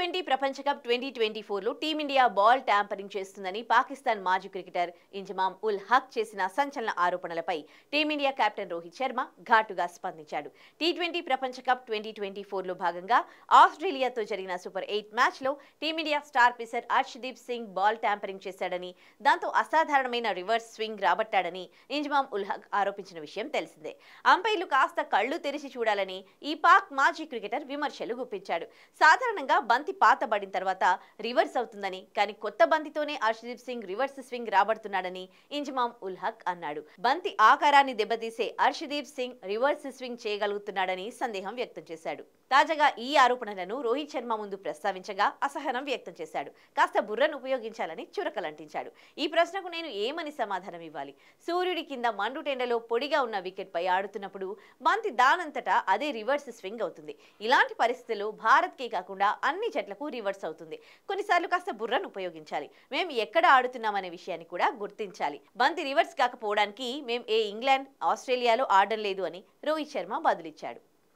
T20 ప్రపంచ cup 2024లో team India ball tampering చేస్తుందని పాకిస్తాన్ మాజీ క్రికెటర్ ఇంజమామ్ ఉల్ హక్ చేసిన సంచలన ఆరోపణలపై టీమిండియా కెప్టెన్ రోహిత్ శర్మ ఘాటుగా స్పందించాడు. T20 ప్రపంచ కప్ 2024లో భాగంగా ఆస్ట్రేలియాతో జరిగిన సూపర్ 8 మ్యాచ్లో team India star pacer Arshdeep Singh ball tampering చేశాడని, దాంతో అసాధారణమైన రివర్స్ స్వింగ్ రాబట్టాడని ఇంజమామ్ ఉల్ హక్ ఆరోపించిన విషయం తెలిసిందే. అంపైర్లు కాస్త కళ్లు తెరిచి చూడాలని ఈ పాక్ మాజీ క్రికెటర్ విమర్శలు గుప్పించాడు. సాధారణంగా బంతి పాతబడిన తర్వాత రివర్స్ అవుతుందని, కానీ కొత్త బంతితోనే అర్షదీప్ సింగ్ రివర్స్ స్వింగ్ రాబడుతున్నాడని ఇంజమామ్ ఉల్ హక్ అన్నాడు. బంతి ఆకారాన్ని దెబ్బతీసే అర్షదీప్ సింగ్ రివర్స్ స్వింగ్ చేయగలుగుతున్నాడని సందేహం వ్యక్తం చేశాడు. తాజాగా ఈ ఆరోపణలను రోహిత్ శర్మ ముందు ప్రస్తావించగా అసహనం వ్యక్తం చేశాడు. కాస్త బుర్రను ఉపయోగించాలని చురకలంటించాడు. ఈ ప్రశ్నకు నేను ఏమని సమాధానం ఇవ్వాలి? సూర్యుడి కింద మండుటెండలో పొడిగా ఉన్న వికెట్ పై ఆడుతున్నప్పుడు బంతి దానంతటా అదే రివర్స్ స్వింగ్ అవుతుంది. ఇలాంటి పరిస్థితుల్లో భారత్కే కాకుండా అన్ని జట్లకు రివర్స్ అవుతుంది. కొన్నిసార్లు కాస్త బుర్రను ఉపయోగించాలి. మేము ఎక్కడ ఆడుతున్నామనే విషయాన్ని కూడా గుర్తించాలి. బంతి రివర్స్ కాకపోవడానికి మేం ఇంగ్లాండ్, ఆస్ట్రేలియాలో ఆడడం లేదు అని రోహిత్ శర్మ బదులిచ్చాడు.